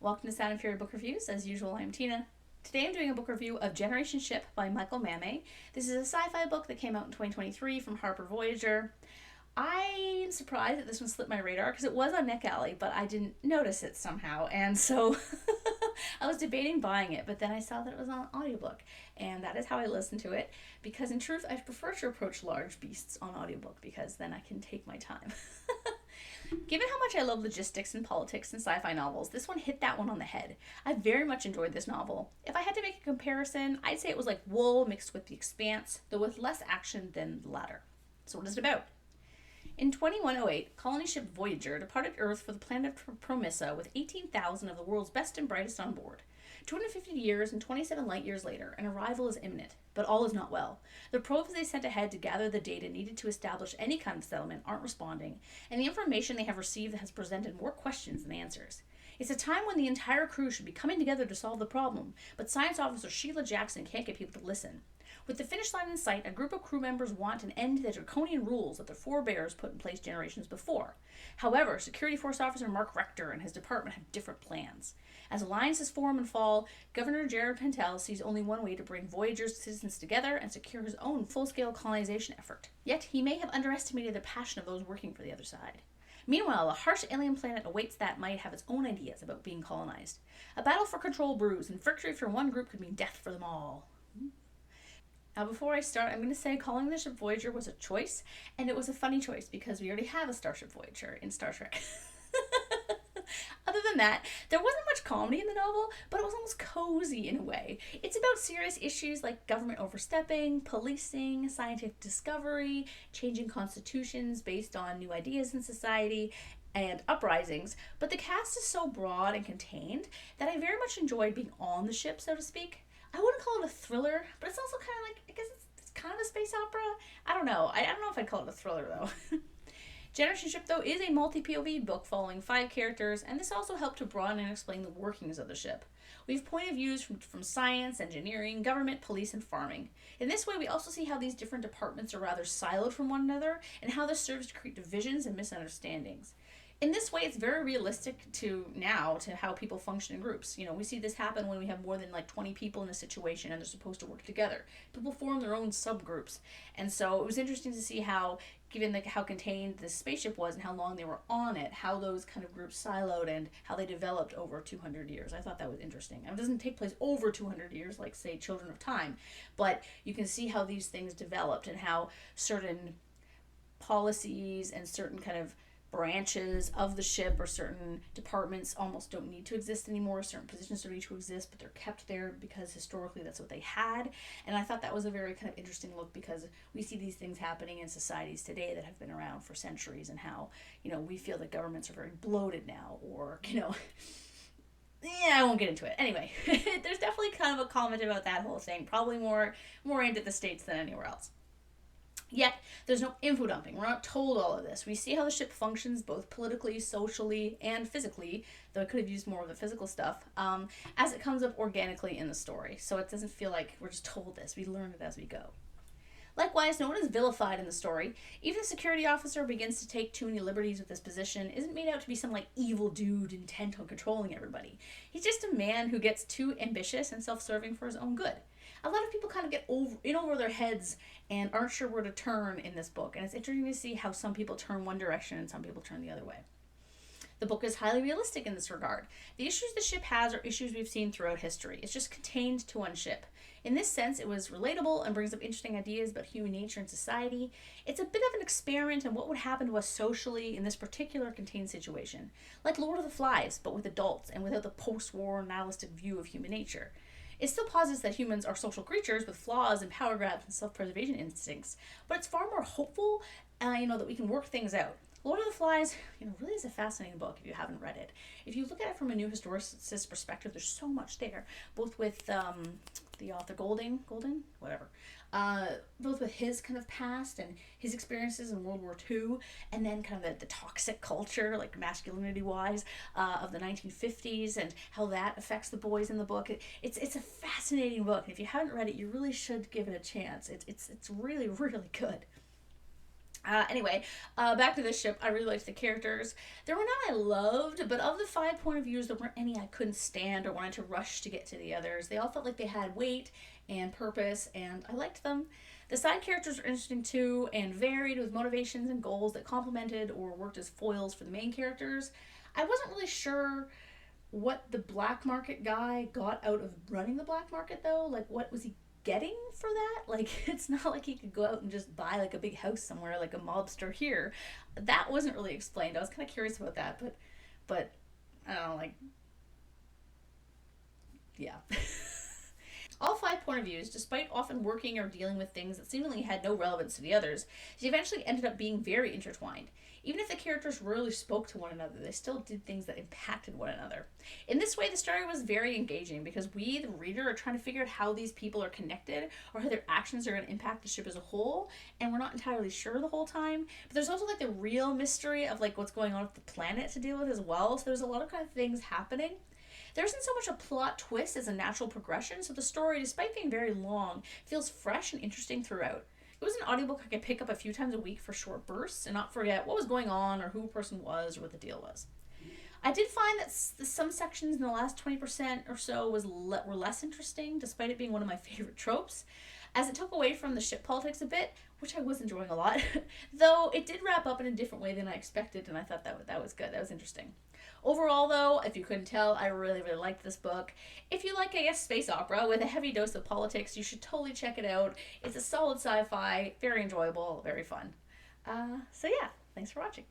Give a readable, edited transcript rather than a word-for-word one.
Welcome to Sound and Fury Book Reviews. As usual, I'm Tina. Today I'm doing a book review of Generation Ship by Michael Mammay. This is a sci-fi book that came out in 2023 from Harper Voyager. I'm surprised that this one slipped my radar because it was on NetGalley, but I didn't notice it somehow. And so I was debating buying it, but then I saw that it was on audiobook. And that is how I listened to it because in truth, I prefer to approach large beasts on audiobook because then I can take my time. Given how much I love logistics and politics and sci fi novels, this one hit that one on the head. I very much enjoyed this novel. If I had to make a comparison, I'd say it was like Wool mixed with The Expanse, though with less action than the latter. So, what is it about? In 2108, colony ship Voyager departed Earth for the planet Promissa with 18,000 of the world's best and brightest on board. 250 years and 27 light years later, an arrival is imminent, but all is not well. The probes they sent ahead to gather the data needed to establish any kind of settlement aren't responding, and the information they have received has presented more questions than answers. It's a time when the entire crew should be coming together to solve the problem, but science officer Sheila Jackson can't get people to listen. With the finish line in sight, a group of crew members want an end to the draconian rules that their forebears put in place generations before. However, Security Force Officer Mark Rector and his department have different plans. As alliances form and fall, Governor Jared Pentel sees only one way to bring Voyager's citizens together and secure his own full-scale colonization effort. Yet, he may have underestimated the passion of those working for the other side. Meanwhile, a harsh alien planet awaits that might have its own ideas about being colonized. A battle for control brews, and victory for one group could mean death for them all. Now, before I start, I'm going to say calling the ship Voyager was a choice, and it was a funny choice because we already have a Starship Voyager in Star Trek. Other than that, there wasn't much comedy in the novel, but it was almost cozy in a way. It's about serious issues like government overstepping, policing, scientific discovery, changing constitutions based on new ideas in society, and uprisings, but the cast is so broad and contained that I very much enjoyed being on the ship, so to speak. I wouldn't call it a thriller, but it's also kind of like, I guess it's kind of a space opera. I don't know. I don't know if I'd call it a thriller, though. Generation Ship, though, is a multi-POV book following 5 characters, and this also helped to broaden and explain the workings of the ship. We have point of views from science, engineering, government, police, and farming. In this way, we also see how these different departments are rather siloed from one another, and how this serves to create divisions and misunderstandings. In this way, it's very realistic to how people function in groups. You know, we see this happen when we have more than like 20 people in a situation and they're supposed to work together. People form their own subgroups. And so it was interesting to see how, given how contained this spaceship was and how long they were on it, how those kind of groups siloed and how they developed over 200 years. I thought that was interesting. It doesn't take place over 200 years like, say, Children of Time, but you can see how these things developed and how certain policies and certain kind of branches of the ship or certain departments almost don't need to exist anymore. Certain positions don't need to exist, but they're kept there because historically that's what they had. And I thought that was a very kind of interesting look because we see these things happening in societies today that have been around for centuries and how, we feel that governments are very bloated now or, yeah, I won't get into it. Anyway, there's definitely kind of a comment about that whole thing, probably more aimed at the States than anywhere else. Yet, there's no info dumping. We're not told all of this. We see how the ship functions both politically, socially, and physically, though I could have used more of the physical stuff, as it comes up organically in the story. So it doesn't feel like we're just told this. We learn it as we go. Likewise, no one is vilified in the story. Even the security officer begins to take too many liberties with his position isn't made out to be some evil dude intent on controlling everybody. He's just a man who gets too ambitious and self-serving for his own good. A lot of people kind of get over their heads and aren't sure where to turn in this book, and it's interesting to see how some people turn one direction and some people turn the other way. The book is highly realistic in this regard. The issues the ship has are issues we've seen throughout history. It's just contained to one ship. In this sense, it was relatable and brings up interesting ideas about human nature and society. It's a bit of an experiment in what would happen to us socially in this particular contained situation. Like Lord of the Flies, but with adults and without the post-war nihilistic view of human nature. It still posits that humans are social creatures with flaws and power grabs and self-preservation instincts, but it's far more hopeful, that we can work things out. Lord of the Flies, really is a fascinating book if you haven't read it. If you look at it from a new historicist perspective, there's so much there, both with the author Golding, whatever, both with his kind of past and his experiences in World War II, and then kind of the toxic culture, like masculinity-wise, of the 1950s, and how that affects the boys in the book. It's a fascinating book. If you haven't read it, you really should give it a chance. It's really, really good. Back to this ship. I really liked the characters. There were none I loved, but of the 5 point of views, there weren't any I couldn't stand or wanted to rush to get to the others. They all felt like they had weight and purpose, and I liked them. The side characters were interesting too and varied with motivations and goals that complemented or worked as foils for the main characters. I wasn't really sure what the black market guy got out of running the black market though. Like, what was he getting for that? Like, it's not like he could go out and just buy like a big house somewhere like a mobster here. That wasn't really explained. I was kind of curious about that, but I don't know, like, yeah. All 5 point of views, despite often working or dealing with things that seemingly had no relevance to the others, they eventually ended up being very intertwined. Even if the characters rarely spoke to one another, they still did things that impacted one another. In this way, the story was very engaging because we, the reader, are trying to figure out how these people are connected or how their actions are going to impact the ship as a whole, and we're not entirely sure the whole time. But there's also like the real mystery of like what's going on with the planet to deal with as well. So there's a lot of kind of things happening. There isn't so much a plot twist as a natural progression, so the story, despite being very long, feels fresh and interesting throughout. It was an audiobook I could pick up a few times a week for short bursts and not forget what was going on or who a person was or what the deal was. I did find that some sections in the last 20% or so were less interesting, despite it being one of my favorite tropes, as it took away from the ship politics a bit, which I was enjoying a lot. Though it did wrap up in a different way than I expected, and I thought that was good. That was interesting. Overall, though, if you couldn't tell, I really, really liked this book. If you like, I guess, space opera with a heavy dose of politics, you should totally check it out. It's a solid sci fi, very enjoyable, very fun. So, yeah, thanks for watching.